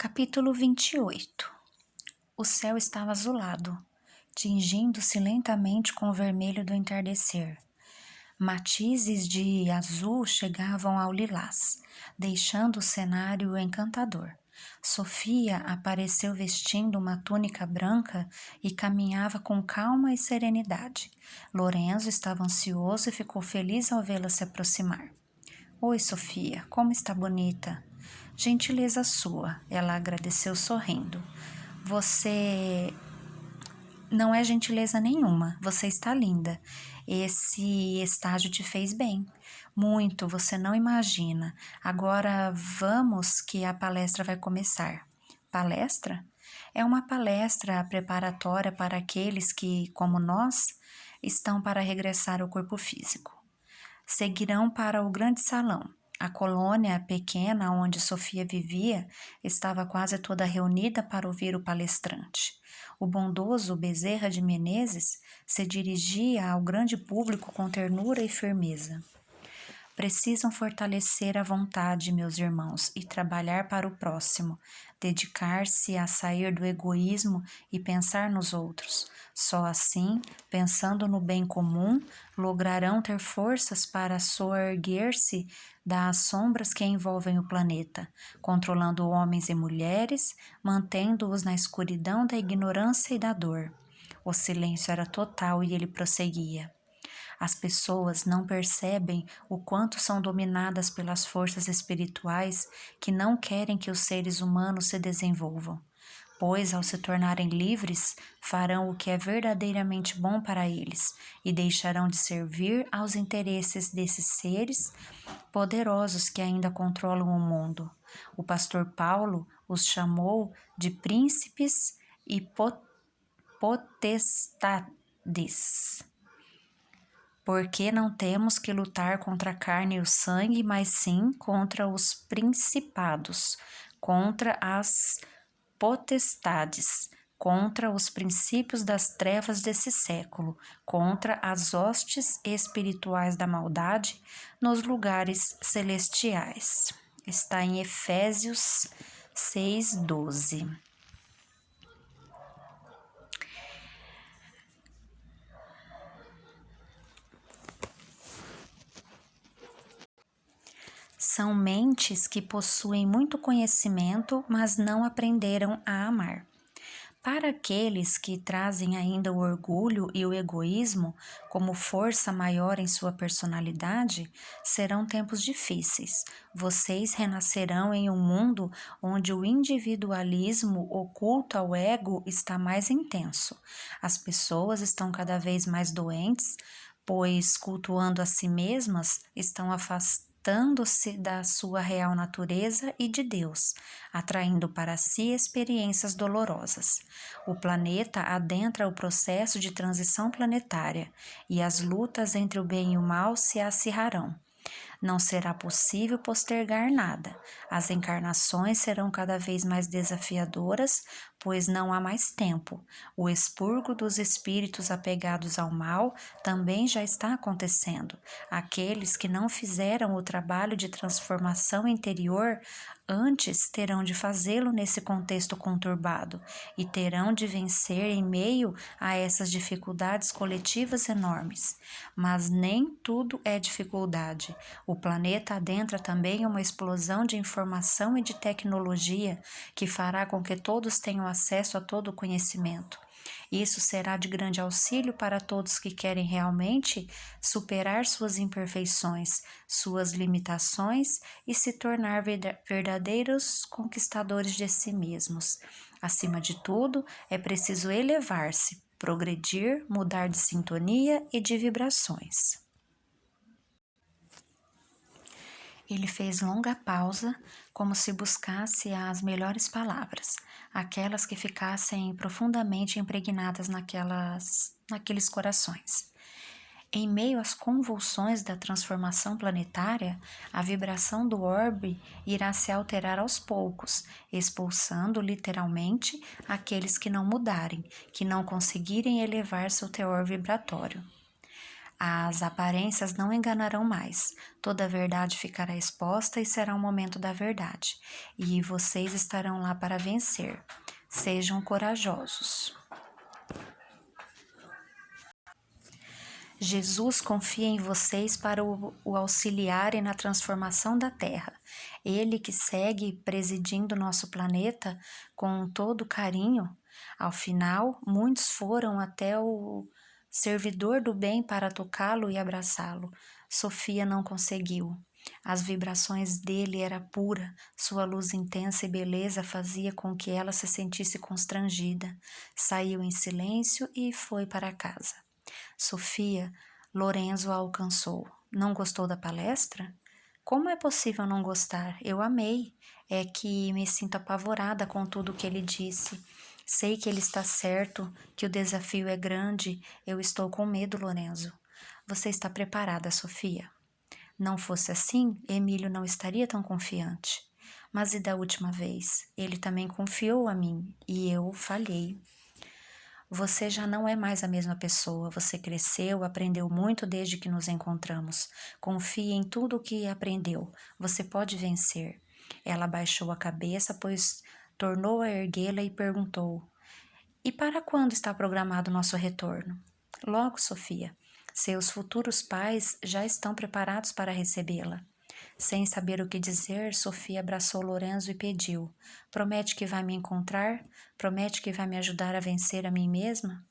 Capítulo 28. O céu estava azulado, tingindo-se lentamente com o vermelho do entardecer. Matizes de azul chegavam ao lilás, deixando o cenário encantador. Sofia apareceu vestindo uma túnica branca e caminhava com calma e serenidade. Lorenzo estava ansioso e ficou feliz ao vê-la se aproximar. Oi, Sofia, como está bonita? Gentileza sua, ela agradeceu sorrindo. Você não é gentileza nenhuma, você está linda. Esse estágio te fez bem. Muito, você não imagina. Agora vamos que a palestra vai começar. Palestra? É uma palestra preparatória para aqueles que, como nós, estão para regressar ao corpo físico. Seguirão para o grande salão. A colônia pequena onde Sofia vivia estava quase toda reunida para ouvir o palestrante. O bondoso Bezerra de Menezes se dirigia ao grande público com ternura e firmeza. Precisam fortalecer a vontade, meus irmãos, e trabalhar para o próximo, dedicar-se a sair do egoísmo e pensar nos outros. Só assim, pensando no bem comum, lograrão ter forças para soerguer-se das sombras que envolvem o planeta, controlando homens e mulheres, mantendo-os na escuridão da ignorância e da dor. O silêncio era total e ele prosseguia. As pessoas não percebem o quanto são dominadas pelas forças espirituais que não querem que os seres humanos se desenvolvam, pois, ao se tornarem livres, farão o que é verdadeiramente bom para eles e deixarão de servir aos interesses desses seres poderosos que ainda controlam o mundo. O pastor Paulo os chamou de príncipes e potestades. Porque não temos que lutar contra a carne e o sangue, mas sim contra os principados, contra as potestades, contra os princípios das trevas desse século, contra as hostes espirituais da maldade nos lugares celestiais. Está em Efésios 6:12. São mentes que possuem muito conhecimento, mas não aprenderam a amar. Para aqueles que trazem ainda o orgulho e o egoísmo como força maior em sua personalidade, serão tempos difíceis. Vocês renascerão em um mundo onde o individualismo oculto ao ego está mais intenso. As pessoas estão cada vez mais doentes, pois, cultuando a si mesmas, estão afastando-se da sua real natureza e de Deus, atraindo para si experiências dolorosas. O planeta adentra o processo de transição planetária e as lutas entre o bem e o mal se acirrarão. Não será possível postergar nada. As encarnações serão cada vez mais desafiadoras, pois não há mais tempo. O expurgo dos espíritos apegados ao mal também já está acontecendo. Aqueles que não fizeram o trabalho de transformação interior antes terão de fazê-lo nesse contexto conturbado e terão de vencer em meio a essas dificuldades coletivas enormes. Mas nem tudo é dificuldade. O planeta adentra também uma explosão de informação e de tecnologia que fará com que todos tenham acesso a todo o conhecimento. Isso será de grande auxílio para todos que querem realmente superar suas imperfeições, suas limitações e se tornar verdadeiros conquistadores de si mesmos. Acima de tudo, é preciso elevar-se, progredir, mudar de sintonia e de vibrações. Ele fez longa pausa, como se buscasse as melhores palavras, aquelas que ficassem profundamente impregnadas naqueles corações. Em meio às convulsões da transformação planetária, a vibração do orbe irá se alterar aos poucos, expulsando literalmente aqueles que não mudarem, que não conseguirem elevar seu teor vibratório. As aparências não enganarão mais. Toda a verdade ficará exposta e será o momento da verdade. E vocês estarão lá para vencer. Sejam corajosos. Jesus confia em vocês para o auxiliarem na transformação da Terra. Ele que segue presidindo nosso planeta com todo carinho. Ao final, muitos foram até o servidor do bem para tocá-lo e abraçá-lo. Sofia não conseguiu. As vibrações dele era pura, sua luz intensa e beleza fazia com que ela se sentisse constrangida. Saiu em silêncio e foi para casa. Sofia, Lorenzo a alcançou. Não gostou da palestra? Como é possível não gostar? Eu amei. É que me sinto apavorada com tudo o que ele disse. Sei que ele está certo, que o desafio é grande. Eu estou com medo, Lorenzo. Você está preparada, Sofia? Não fosse assim, Emílio não estaria tão confiante. Mas e da última vez? Ele também confiou a mim e eu falhei. Você já não é mais a mesma pessoa. Você cresceu, aprendeu muito desde que nos encontramos. Confie em tudo o que aprendeu. Você pode vencer. Ela baixou a cabeça, pois tornou a erguê-la e perguntou: E para quando está programado nosso retorno? Logo, Sofia. Seus futuros pais já estão preparados para recebê-la. Sem saber o que dizer, Sofia abraçou Lorenzo e pediu: Promete que vai me encontrar? Promete que vai me ajudar a vencer a mim mesma?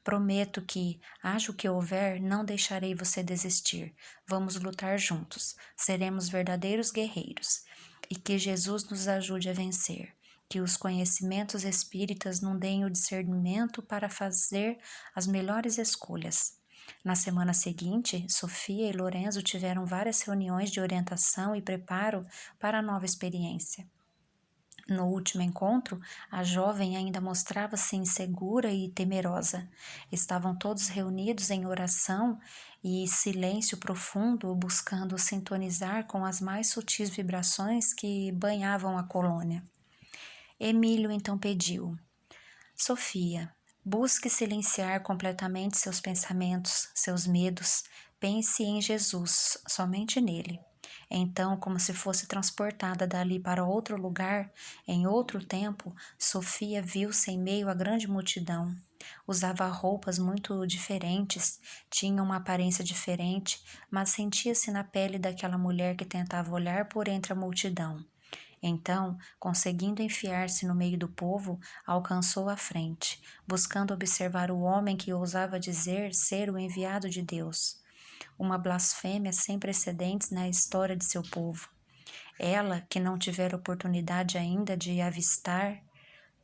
Prometo que, haja o que houver, não deixarei você desistir. Vamos lutar juntos. Seremos verdadeiros guerreiros. E que Jesus nos ajude a vencer. Que os conhecimentos espíritas nos deem o discernimento para fazer as melhores escolhas. Na semana seguinte, Sofia e Lorenzo tiveram várias reuniões de orientação e preparo para a nova experiência. No último encontro, a jovem ainda mostrava-se insegura e temerosa. Estavam todos reunidos em oração e silêncio profundo, buscando sintonizar com as mais sutis vibrações que banhavam a colônia. Emílio então pediu: Sofia, busque silenciar completamente seus pensamentos, seus medos. Pense em Jesus, somente nele. Então, como se fosse transportada dali para outro lugar, em outro tempo, Sofia viu-se em meio à grande multidão. Usava roupas muito diferentes, tinha uma aparência diferente, mas sentia-se na pele daquela mulher que tentava olhar por entre a multidão. Então, conseguindo enfiar-se no meio do povo, alcançou a frente, buscando observar o homem que ousava dizer ser o enviado de Deus. Uma blasfêmia sem precedentes na história de seu povo. Ela, que não tivera oportunidade ainda de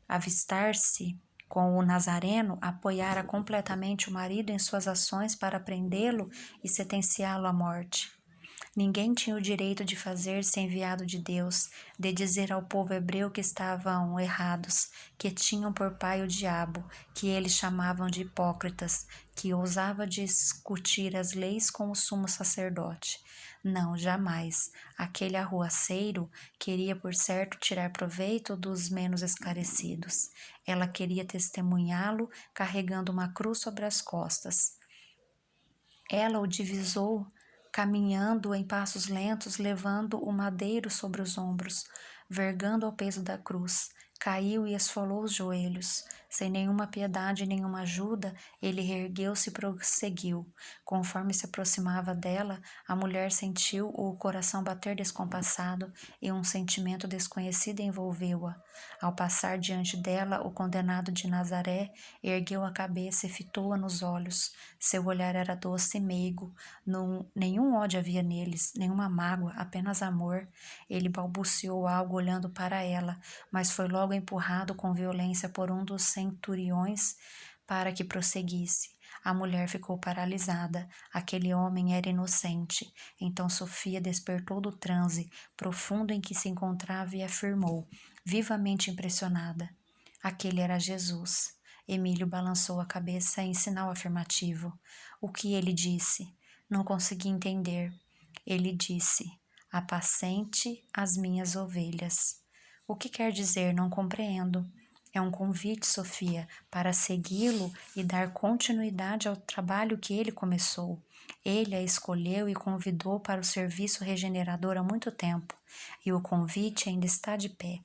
avistar-se com o Nazareno, apoiara completamente o marido em suas ações para prendê-lo e sentenciá-lo à morte. Ninguém tinha o direito de fazer-se enviado de Deus, de dizer ao povo hebreu que estavam errados, que tinham por pai o diabo, que eles chamavam de hipócritas, que ousava discutir as leis com o sumo sacerdote. Não, jamais. Aquele arruaceiro queria, por certo, tirar proveito dos menos esclarecidos. Ela queria testemunhá-lo carregando uma cruz sobre as costas. Ela o divisou caminhando em passos lentos, levando o madeiro sobre os ombros, vergando ao peso da cruz. Caiu e esfolou os joelhos. Sem nenhuma piedade e nenhuma ajuda, ele reergueu-se e prosseguiu. Conforme se aproximava dela, a mulher sentiu o coração bater descompassado e um sentimento desconhecido envolveu-a. Ao passar diante dela, o condenado de Nazaré ergueu a cabeça e fitou-a nos olhos. Seu olhar era doce e meigo. Nenhum ódio havia neles, nenhuma mágoa, apenas amor. Ele balbuciou algo olhando para ela, mas foi logo empurrado com violência por um dos centuriões para que prosseguisse. A mulher ficou paralisada. Aquele homem era inocente. Então Sofia despertou do transe profundo em que se encontrava e afirmou, vivamente impressionada: aquele era Jesus. Emílio balançou a cabeça em sinal afirmativo. O que ele disse? Não consegui entender. Ele disse: apacente as minhas ovelhas. O que quer dizer? Não compreendo. É um convite, Sofia, para segui-lo e dar continuidade ao trabalho que ele começou. Ele a escolheu e convidou para o serviço regenerador há muito tempo, e o convite ainda está de pé.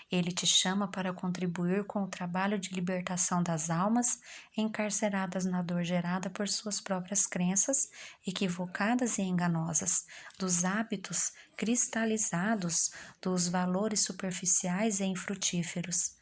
Ele te chama para contribuir com o trabalho de libertação das almas encarceradas na dor gerada por suas próprias crenças, equivocadas e enganosas, dos hábitos cristalizados, dos valores superficiais e infrutíferos.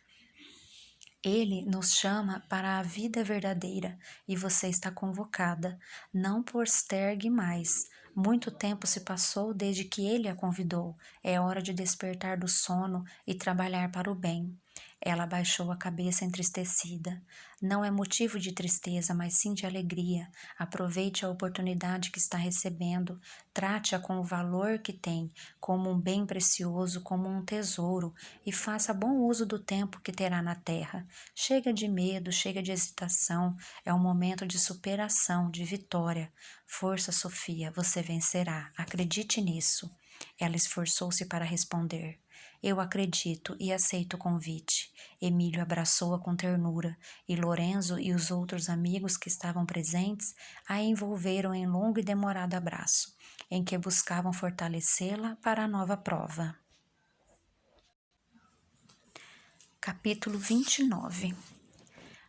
Ele nos chama para a vida verdadeira e você está convocada. Não postergue mais. Muito tempo se passou desde que ele a convidou. É hora de despertar do sono e trabalhar para o bem. Ela baixou a cabeça entristecida. Não é motivo de tristeza, mas sim de alegria. Aproveite a oportunidade que está recebendo. Trate-a com o valor que tem, como um bem precioso, como um tesouro, e faça bom uso do tempo que terá na terra. Chega de medo, chega de hesitação. É um momento de superação, de vitória. Força, Sofia, você vencerá. Acredite nisso. Ela esforçou-se para responder. Eu acredito e aceito o convite. Emílio abraçou-a com ternura, e Lorenzo e os outros amigos que estavam presentes a envolveram em longo e demorado abraço, em que buscavam fortalecê-la para a nova prova. Capítulo 29.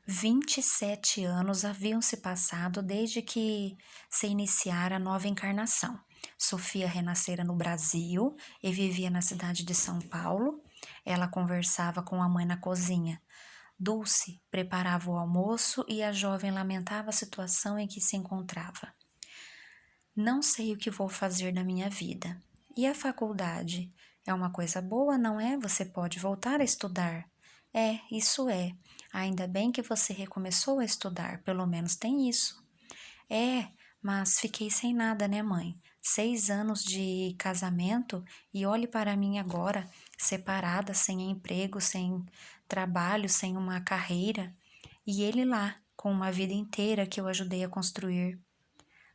27 anos haviam se passado desde que se iniciara a nova encarnação. Sofia renascera no Brasil e vivia na cidade de São Paulo. Ela conversava com a mãe na cozinha. Dulce preparava o almoço e a jovem lamentava a situação em que se encontrava. Não sei o que vou fazer da minha vida. E a faculdade? É uma coisa boa, não é? Você pode voltar a estudar. É, isso é. Ainda bem que você recomeçou a estudar, pelo menos tem isso. É, mas fiquei sem nada, né, mãe? 6 anos de casamento e olhe para mim agora, separada, sem emprego, sem trabalho, sem uma carreira. E ele lá, com uma vida inteira que eu ajudei a construir.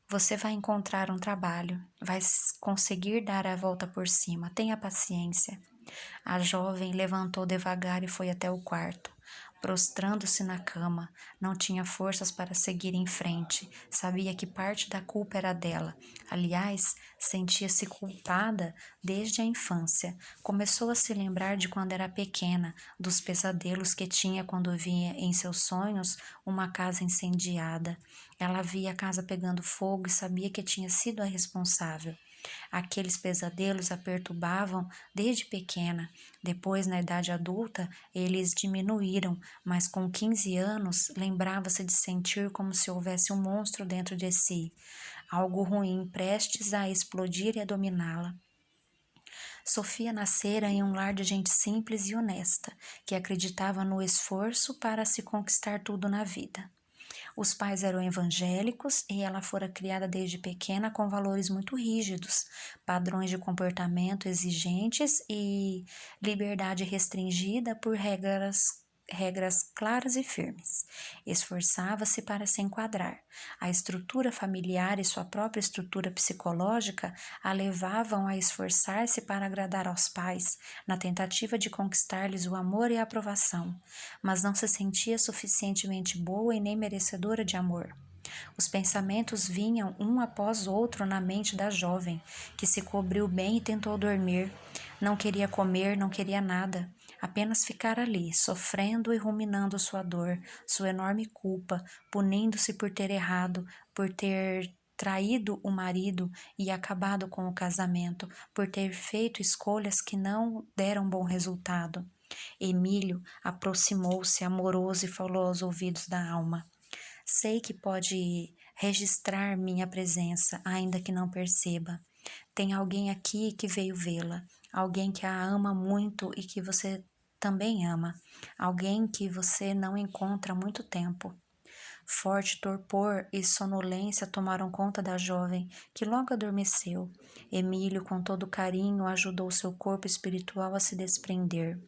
Você vai encontrar um trabalho, vai conseguir dar a volta por cima, tenha paciência. A jovem levantou devagar e foi até o quarto. Prostrando-se na cama, não tinha forças para seguir em frente. Sabia que parte da culpa era dela. Aliás, sentia-se culpada desde a infância. Começou a se lembrar de quando era pequena, dos pesadelos que tinha quando via em seus sonhos uma casa incendiada. Ela via a casa pegando fogo e sabia que tinha sido a responsável. Aqueles pesadelos a perturbavam desde pequena. Depois, na idade adulta, eles diminuíram, mas com 15 anos lembrava-se de sentir como se houvesse um monstro dentro de si, algo ruim prestes a explodir e a dominá-la. Sofia nascera em um lar de gente simples e honesta, que acreditava no esforço para se conquistar tudo na vida. Os pais eram evangélicos e ela fora criada desde pequena com valores muito rígidos, padrões de comportamento exigentes e liberdade restringida por regras claras e firmes. Esforçava-se para se enquadrar. A estrutura familiar e sua própria estrutura psicológica a levavam a esforçar-se para agradar aos pais, na tentativa de conquistar-lhes o amor e a aprovação, mas não se sentia suficientemente boa e nem merecedora de amor. Os pensamentos vinham um após outro na mente da jovem, que se cobriu bem e tentou dormir. Não queria comer, não queria nada, apenas ficar ali, sofrendo e ruminando sua dor, sua enorme culpa, punindo-se por ter errado, por ter traído o marido e acabado com o casamento, por ter feito escolhas que não deram bom resultado. Emílio aproximou-se amoroso e falou aos ouvidos da alma. Sei que pode registrar minha presença, ainda que não perceba. Tem alguém aqui que veio vê-la, alguém que a ama muito e que você também ama, alguém que você não encontra há muito tempo. Forte torpor e sonolência tomaram conta da jovem, que logo adormeceu. Emílio, com todo carinho, ajudou seu corpo espiritual a se desprender.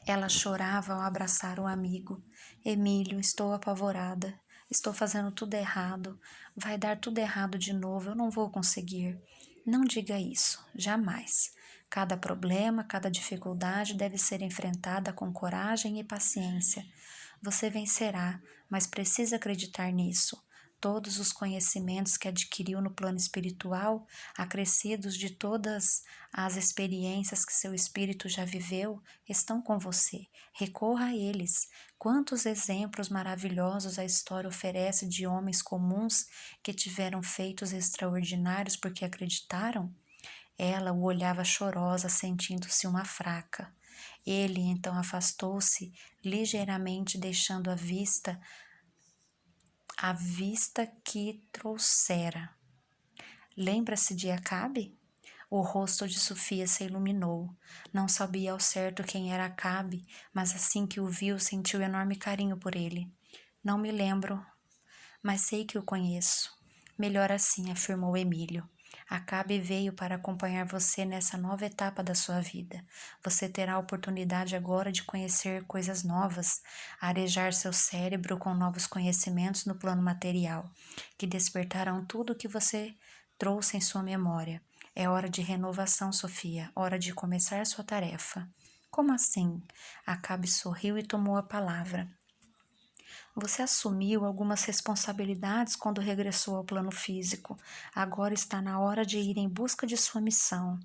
Ela chorava ao abraçar o amigo. Emílio, estou apavorada. Estou fazendo tudo errado. Vai dar tudo errado de novo. Eu não vou conseguir. Não diga isso, jamais. Cada problema, cada dificuldade deve ser enfrentada com coragem e paciência. Você vencerá, mas precisa acreditar nisso. Todos os conhecimentos que adquiriu no plano espiritual, acrescidos de todas as experiências que seu espírito já viveu, estão com você. Recorra a eles. Quantos exemplos maravilhosos a história oferece de homens comuns que tiveram feitos extraordinários porque acreditaram? Ela o olhava chorosa, sentindo-se uma fraca. Ele então afastou-se ligeiramente, deixando a vista que trouxera. Lembra-se de Acabe? O rosto de Sofia se iluminou. Não sabia ao certo quem era Acabe, mas assim que o viu, sentiu enorme carinho por ele. Não me lembro, mas sei que o conheço. Melhor assim, afirmou Emílio. Acabe veio para acompanhar você nessa nova etapa da sua vida. Você terá a oportunidade agora de conhecer coisas novas, arejar seu cérebro com novos conhecimentos no plano material, que despertarão tudo o que você trouxe em sua memória. É hora de renovação, Sofia, hora de começar sua tarefa. Como assim? Acabe sorriu e tomou a palavra. Você assumiu algumas responsabilidades quando regressou ao plano físico. Agora está na hora de ir em busca de sua missão.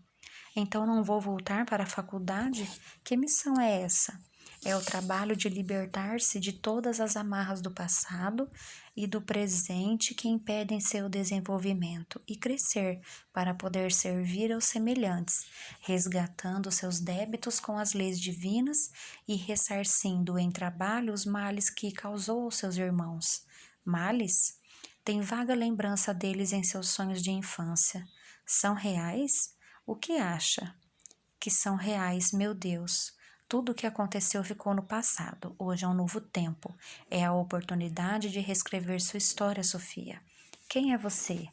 Então não vou voltar para a faculdade? Que missão é essa? É o trabalho de libertar-se de todas as amarras do passado e do presente que impedem seu desenvolvimento e crescer para poder servir aos semelhantes, resgatando seus débitos com as leis divinas e ressarcindo em trabalho os males que causou aos seus irmãos. Males? Tem vaga lembrança deles em seus sonhos de infância. São reais? O que acha? Que são reais, meu Deus. Tudo o que aconteceu ficou no passado. Hoje é um novo tempo. É a oportunidade de reescrever sua história, Sofia. Quem é você?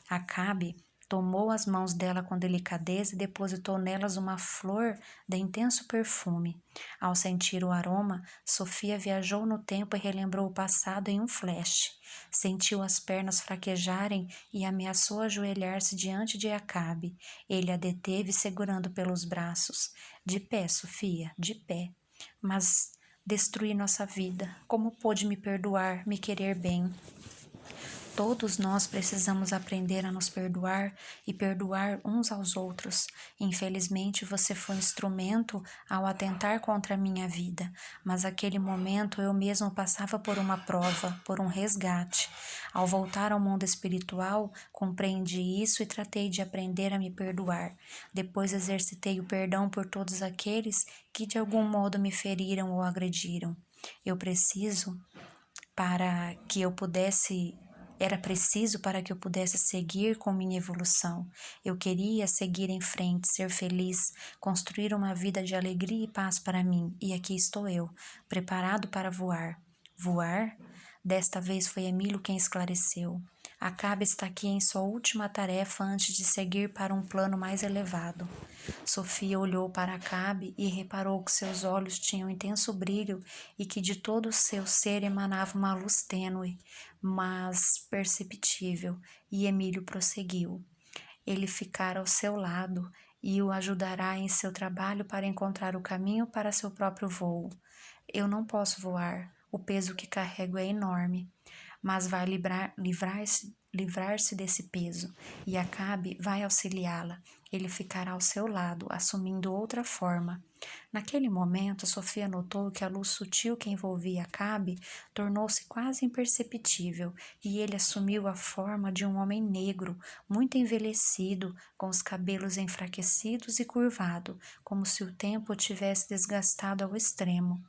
Acabe tomou as mãos dela com delicadeza e depositou nelas uma flor de intenso perfume. Ao sentir o aroma, Sofia viajou no tempo e relembrou o passado em um flash. Sentiu as pernas fraquejarem e ameaçou ajoelhar-se diante de Acabe. Ele a deteve, segurando pelos braços. De pé, Sofia, de pé. Mas destruí nossa vida. Como pôde me perdoar, me querer bem? Todos nós precisamos aprender a nos perdoar e perdoar uns aos outros. Infelizmente, você foi instrumento ao atentar contra a minha vida, mas naquele momento eu mesmo passava por uma prova, por um resgate. Ao voltar ao mundo espiritual, compreendi isso e tratei de aprender a me perdoar. Depois exercitei o perdão por todos aqueles que de algum modo me feriram ou agrediram. Era preciso para que eu pudesse seguir com minha evolução. Eu queria seguir em frente, ser feliz, construir uma vida de alegria e paz para mim. E aqui estou eu, preparado para voar. Voar? Desta vez foi Emílio quem esclareceu. Acabe está aqui em sua última tarefa antes de seguir para um plano mais elevado. Sofia olhou para Acabe e reparou que seus olhos tinham intenso brilho e que de todo o seu ser emanava uma luz tênue, mas perceptível, e Emílio prosseguiu. Ele ficará ao seu lado e o ajudará em seu trabalho para encontrar o caminho para seu próprio voo. Eu não posso voar, o peso que carrego é enorme, mas vai livrar-se desse peso, e Acabe vai auxiliá-la. Ele ficará ao seu lado, assumindo outra forma. Naquele momento, Sofia notou que a luz sutil que envolvia Acabe tornou-se quase imperceptível, e ele assumiu a forma de um homem negro, muito envelhecido, com os cabelos enfraquecidos e curvado, como se o tempo o tivesse desgastado ao extremo.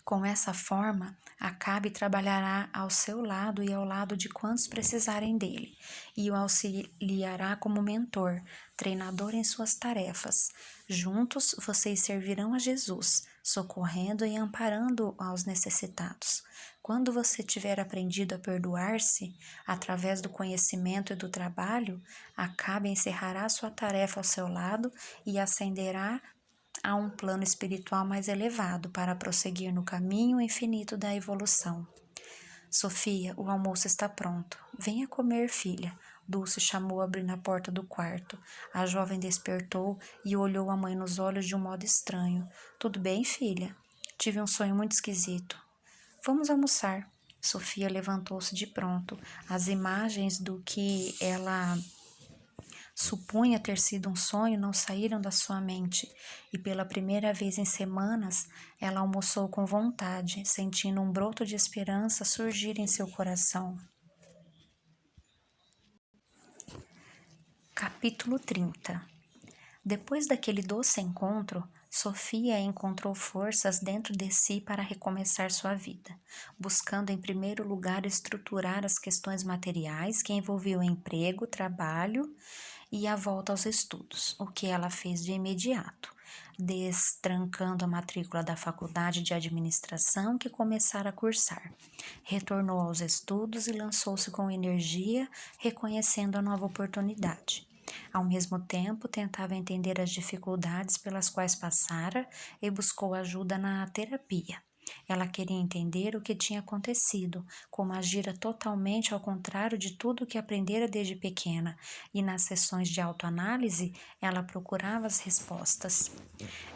Com essa forma, Acabe trabalhará ao seu lado e ao lado de quantos precisarem dele, e o auxiliará como mentor, treinador em suas tarefas. Juntos, vocês servirão a Jesus, socorrendo e amparando aos necessitados. Quando você tiver aprendido a perdoar-se, através do conhecimento e do trabalho, Acabe encerrará sua tarefa ao seu lado e ascenderá a um plano espiritual mais elevado para prosseguir no caminho infinito da evolução. Sofia, o almoço está pronto. Venha comer, filha. Dulce chamou abrindo a porta do quarto. A jovem despertou e olhou a mãe nos olhos de um modo estranho. Tudo bem, filha? Tive um sonho muito esquisito. Vamos almoçar. Sofia levantou-se de pronto. As imagens do que ela supunha ter sido um sonho não saíram da sua mente, e pela primeira vez em semanas ela almoçou com vontade, sentindo um broto de esperança surgir em seu coração. Capítulo 30. Depois daquele doce encontro, Sofia encontrou forças dentro de si para recomeçar sua vida, buscando em primeiro lugar estruturar as questões materiais que envolviam emprego, trabalho e a volta aos estudos, o que ela fez de imediato, destrancando a matrícula da faculdade de administração que começara a cursar. Retornou aos estudos e lançou-se com energia, reconhecendo a nova oportunidade. Ao mesmo tempo, tentava entender as dificuldades pelas quais passara e buscou ajuda na terapia. Ela queria entender o que tinha acontecido, como agira totalmente ao contrário de tudo o que aprendera desde pequena, e nas sessões de autoanálise ela procurava as respostas.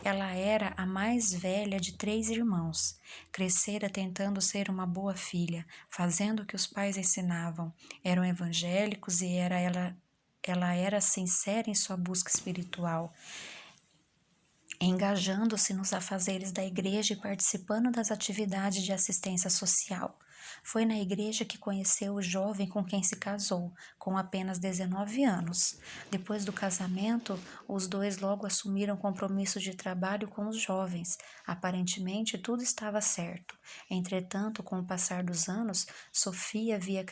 Ela era a mais velha de 3 irmãos. Crescera tentando ser uma boa filha, fazendo o que os pais ensinavam. Eram evangélicos e ela era sincera em sua busca espiritual, engajando-se nos afazeres da igreja e participando das atividades de assistência social. Foi na igreja que conheceu o jovem com quem se casou, com apenas 19 anos. Depois do casamento, os dois logo assumiram compromissos de trabalho com os jovens. Aparentemente, tudo estava certo. Entretanto, com o passar dos anos, Sofia via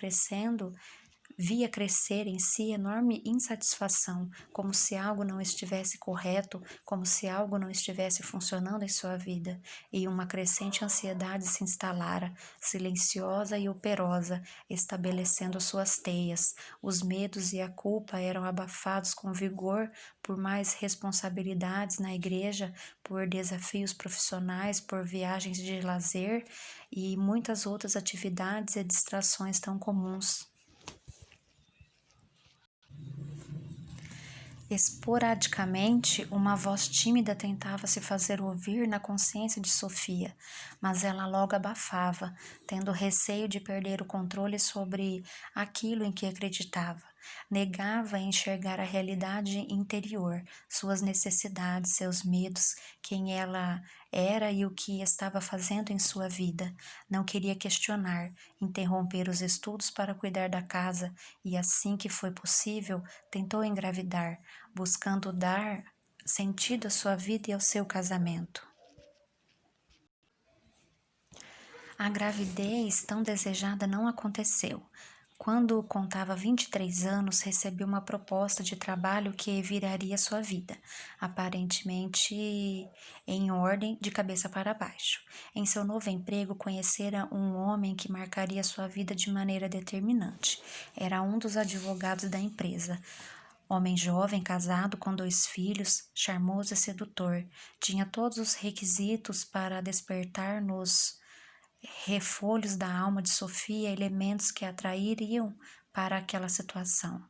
crescer em si enorme insatisfação, como se algo não estivesse correto, como se algo não estivesse funcionando em sua vida, e uma crescente ansiedade se instalara, silenciosa e operosa, estabelecendo suas teias. Os medos e a culpa eram abafados com vigor por mais responsabilidades na igreja, por desafios profissionais, por viagens de lazer e muitas outras atividades e distrações tão comuns. Esporadicamente, uma voz tímida tentava se fazer ouvir na consciência de Sofia, mas ela logo abafava, tendo receio de perder o controle sobre aquilo em que acreditava. Negava enxergar a realidade interior, suas necessidades, seus medos, quem ela era e o que estava fazendo em sua vida. Não queria questionar, interromper os estudos para cuidar da casa e, assim que foi possível, tentou engravidar, buscando dar sentido à sua vida e ao seu casamento. A gravidez tão desejada não aconteceu. Quando contava 23 anos, recebeu uma proposta de trabalho que viraria sua vida, aparentemente em ordem de cabeça para baixo. Em seu novo emprego, conhecera um homem que marcaria sua vida de maneira determinante. Era um dos advogados da empresa. Homem jovem, casado, com 2 filhos, charmoso e sedutor, tinha todos os requisitos para despertar nos refolhos da alma de Sofia elementos que a atrairiam para aquela situação.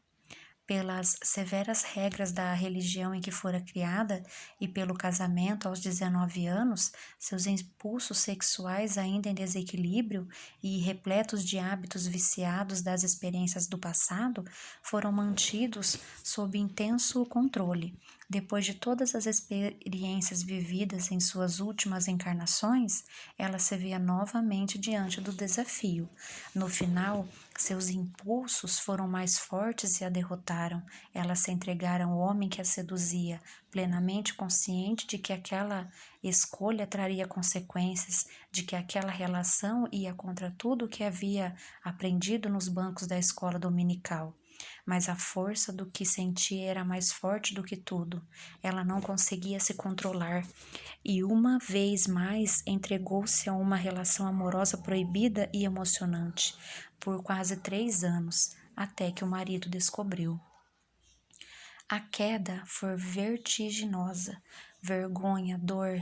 Pelas severas regras da religião em que fora criada e pelo casamento aos 19 anos, seus impulsos sexuais ainda em desequilíbrio e repletos de hábitos viciados das experiências do passado foram mantidos sob intenso controle. Depois de todas as experiências vividas em suas últimas encarnações, ela se via novamente diante do desafio. No final, seus impulsos foram mais fortes e a derrotaram. Ela se entregara ao homem que a seduzia, plenamente consciente de que aquela escolha traria consequências, de que aquela relação ia contra tudo o que havia aprendido nos bancos da escola dominical. Mas a força do que sentia era mais forte do que tudo. Ela não conseguia se controlar e uma vez mais entregou-se a uma relação amorosa proibida e emocionante por quase 3 anos, até que o marido descobriu. A queda foi vertiginosa. Vergonha, dor,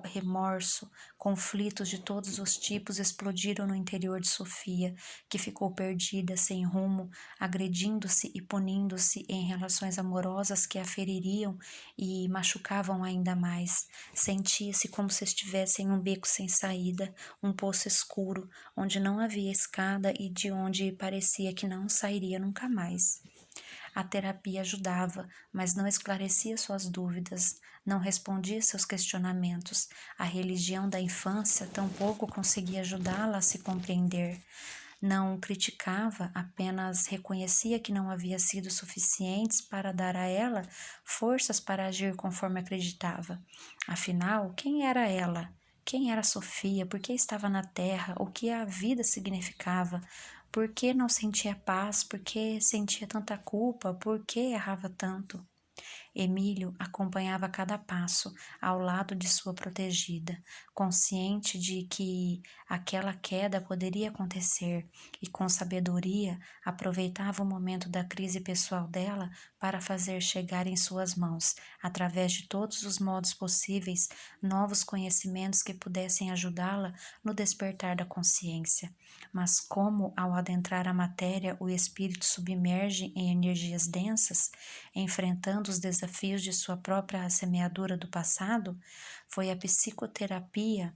remorso, conflitos de todos os tipos explodiram no interior de Sofia, que ficou perdida, sem rumo, agredindo-se e punindo-se em relações amorosas que a feririam e machucavam ainda mais. Sentia-se como se estivesse em um beco sem saída, um poço escuro, onde não havia escada e de onde parecia que não sairia nunca mais. A terapia ajudava, mas não esclarecia suas dúvidas, não respondia seus questionamentos. A religião da infância tampouco conseguia ajudá-la a se compreender. Não criticava, apenas reconhecia que não havia sido suficientes para dar a ela forças para agir conforme acreditava. Afinal, quem era ela? Quem era Sofia? Por que estava na Terra? O que a vida significava? Por que não sentia paz? Por que sentia tanta culpa? Por que errava tanto? Emílio acompanhava cada passo ao lado de sua protegida, consciente de que aquela queda poderia acontecer e, com sabedoria, aproveitava o momento da crise pessoal dela para fazer chegar em suas mãos, através de todos os modos possíveis, novos conhecimentos que pudessem ajudá-la no despertar da consciência. Mas como, ao adentrar a matéria, o espírito submerge em energias densas, enfrentando os desafios de sua própria semeadura do passado, foi a psicoterapia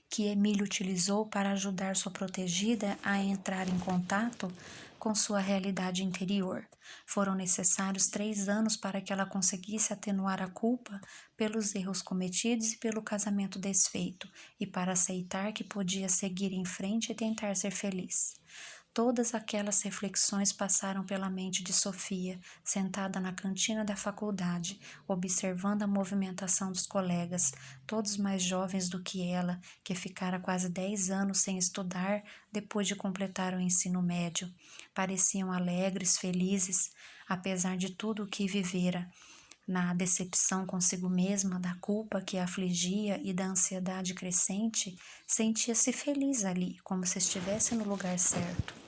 que Emílio utilizou para ajudar sua protegida a entrar em contato com sua realidade interior. Foram necessários 3 anos para que ela conseguisse atenuar a culpa pelos erros cometidos e pelo casamento desfeito, e para aceitar que podia seguir em frente e tentar ser feliz. Todas aquelas reflexões passaram pela mente de Sofia, sentada na cantina da faculdade, observando a movimentação dos colegas, todos mais jovens do que ela, que ficara quase 10 anos sem estudar depois de completar o ensino médio. Pareciam alegres, felizes, apesar de tudo o que vivera. Na decepção consigo mesma, da culpa que a afligia e da ansiedade crescente, sentia-se feliz ali, como se estivesse no lugar certo.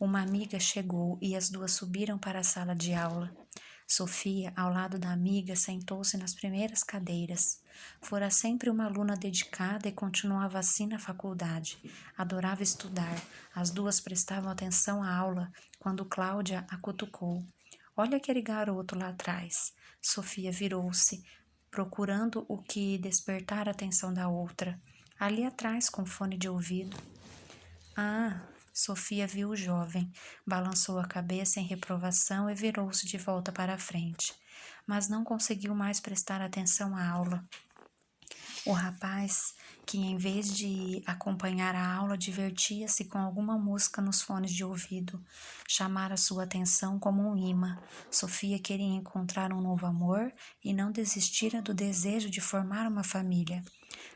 Uma amiga chegou e as duas subiram para a sala de aula. Sofia, ao lado da amiga, sentou-se nas primeiras cadeiras. Fora sempre uma aluna dedicada e continuava assim na faculdade. Adorava estudar. As duas prestavam atenção à aula quando Cláudia a cutucou. Olha aquele garoto lá atrás. Sofia virou-se, procurando o que despertar a atenção da outra. Ali atrás, com fone de ouvido. Ah! Sofia viu o jovem, balançou a cabeça em reprovação e virou-se de volta para a frente, mas não conseguiu mais prestar atenção à aula. O rapaz, que em vez de acompanhar a aula, divertia-se com alguma música nos fones de ouvido, chamara sua atenção como um imã. Sofia queria encontrar um novo amor e não desistira do desejo de formar uma família.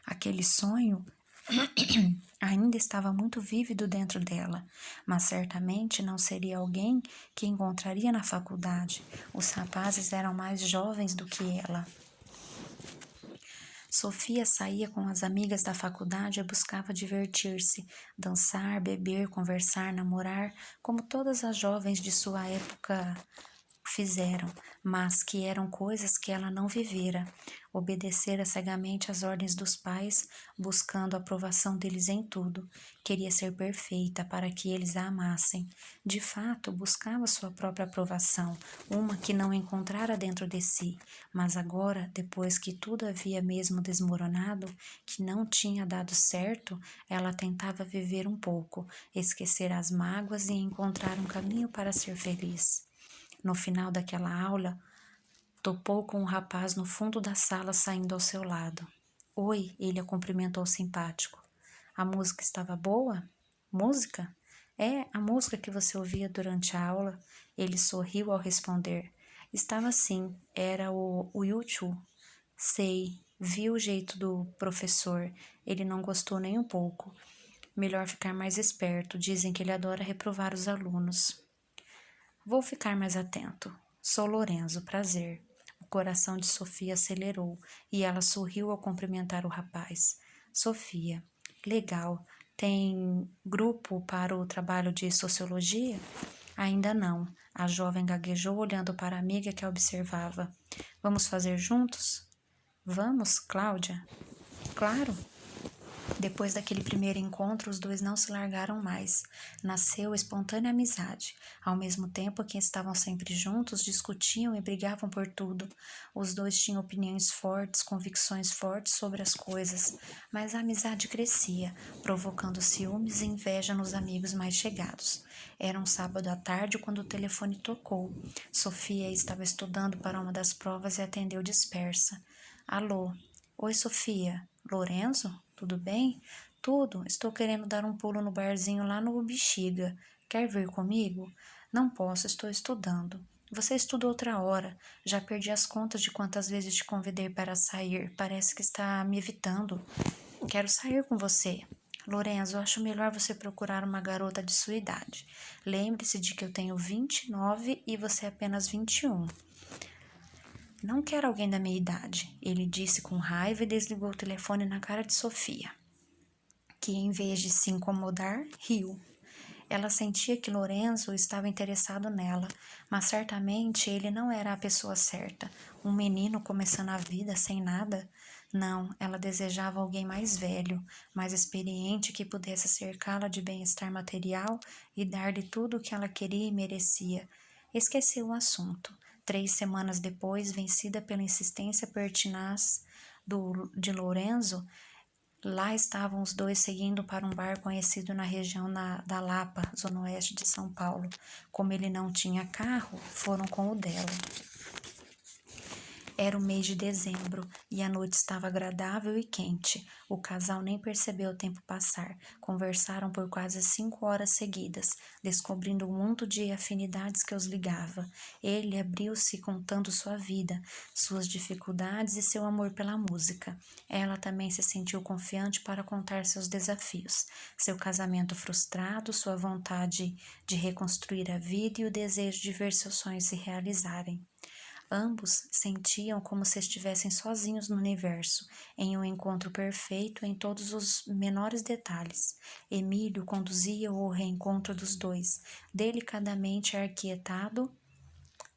Aquele sonho ainda estava muito vívido dentro dela, mas certamente não seria alguém que encontraria na faculdade. Os rapazes eram mais jovens do que ela. Sofia saía com as amigas da faculdade e buscava divertir-se, dançar, beber, conversar, namorar, como todas as jovens de sua época fizeram, mas que eram coisas que ela não vivera. Obedecera cegamente às ordens dos pais, buscando a aprovação deles em tudo. Queria ser perfeita para que eles a amassem. De fato, buscava sua própria aprovação, uma que não encontrara dentro de si. Mas agora, depois que tudo havia mesmo desmoronado, que não tinha dado certo, ela tentava viver um pouco, esquecer as mágoas e encontrar um caminho para ser feliz. No final daquela aula, topou com um rapaz no fundo da sala saindo ao seu lado. Oi, ele a cumprimentou simpático. A música estava boa? Música? É, a música que você ouvia durante a aula. Ele sorriu ao responder. Estava sim, era o U2. Sei, vi o jeito do professor. Ele não gostou nem um pouco. Melhor ficar mais esperto. Dizem que ele adora reprovar os alunos. Vou ficar mais atento. Sou Lorenzo, prazer. O coração de Sofia acelerou e ela sorriu ao cumprimentar o rapaz. Sofia, legal. Tem grupo para o trabalho de sociologia? Ainda não. A jovem gaguejou olhando para a amiga que a observava. Vamos fazer juntos? Vamos, Cláudia? Claro. Depois daquele primeiro encontro, os dois não se largaram mais. Nasceu espontânea amizade. Ao mesmo tempo que estavam sempre juntos, discutiam e brigavam por tudo. Os dois tinham opiniões fortes, convicções fortes sobre as coisas, mas a amizade crescia, provocando ciúmes e inveja nos amigos mais chegados. Era um sábado à tarde quando o telefone tocou. Sofia estava estudando para uma das provas e atendeu dispersa. Alô? Oi, Sofia. Lorenzo? Tudo bem? Tudo. Estou querendo dar um pulo no barzinho lá no Bexiga. Quer vir comigo? Não posso, estou estudando. Você estuda outra hora. Já perdi as contas de quantas vezes te convidei para sair. Parece que está me evitando. Quero sair com você. Lorenzo, acho melhor você procurar uma garota de sua idade. Lembre-se de que eu tenho 29 e você apenas 21. Não quero alguém da minha idade, ele disse com raiva e desligou o telefone na cara de Sofia, que em vez de se incomodar, riu. Ela sentia que Lorenzo estava interessado nela, mas certamente ele não era a pessoa certa. Um menino começando a vida sem nada? Não, ela desejava alguém mais velho, mais experiente que pudesse cercá-la de bem-estar material e dar-lhe tudo o que ela queria e merecia. Esqueceu o assunto. 3 semanas depois, vencida pela insistência pertinaz de Lorenzo, lá estavam os dois seguindo para um bar conhecido na região da Lapa, zona oeste de São Paulo. Como ele não tinha carro, foram com o dela. Era o mês de dezembro e a noite estava agradável e quente. O casal nem percebeu o tempo passar. Conversaram por quase 5 horas seguidas, descobrindo um mundo de afinidades que os ligava. Ele abriu-se contando sua vida, suas dificuldades e seu amor pela música. Ela também se sentiu confiante para contar seus desafios, seu casamento frustrado, sua vontade de reconstruir a vida e o desejo de ver seus sonhos se realizarem. Ambos sentiam como se estivessem sozinhos no universo, em um encontro perfeito em todos os menores detalhes. Emílio conduzia o reencontro dos dois, delicadamente arquitetado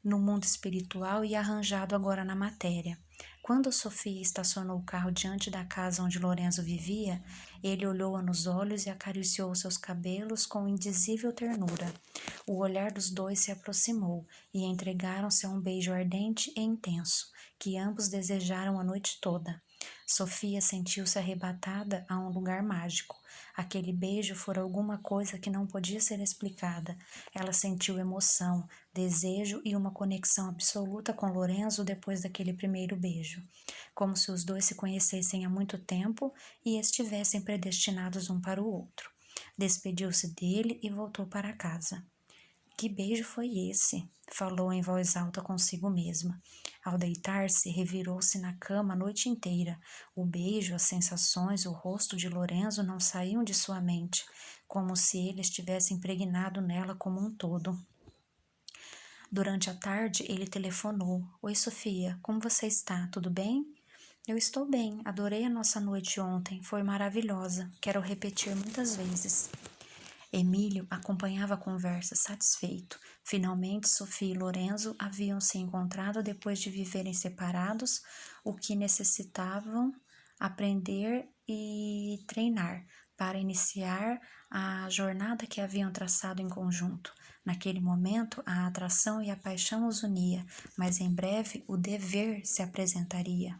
no mundo espiritual e arranjado agora na matéria. Quando Sofia estacionou o carro diante da casa onde Lorenzo vivia, ele olhou-a nos olhos e acariciou seus cabelos com indizível ternura. O olhar dos dois se aproximou e entregaram-se a um beijo ardente e intenso, que ambos desejaram a noite toda. Sofia sentiu-se arrebatada a um lugar mágico. Aquele beijo fora alguma coisa que não podia ser explicada. Ela sentiu emoção, desejo e uma conexão absoluta com Lorenzo depois daquele primeiro beijo, como se os dois se conhecessem há muito tempo e estivessem predestinados um para o outro. Despediu-se dele e voltou para casa. Que beijo foi esse? Falou em voz alta consigo mesma. Ao deitar-se, revirou-se na cama a noite inteira. O beijo, as sensações, o rosto de Lorenzo não saíam de sua mente, como se ele estivesse impregnado nela como um todo. Durante a tarde, ele telefonou. Oi, Sofia, como você está? Tudo bem? Eu estou bem, adorei a nossa noite ontem, foi maravilhosa, quero repetir muitas vezes. Emílio acompanhava a conversa, satisfeito. Finalmente, Sofia e Lorenzo haviam se encontrado depois de viverem separados, o que necessitavam aprender e treinar para iniciar a jornada que haviam traçado em conjunto. Naquele momento, a atração e a paixão os unia, mas em breve o dever se apresentaria.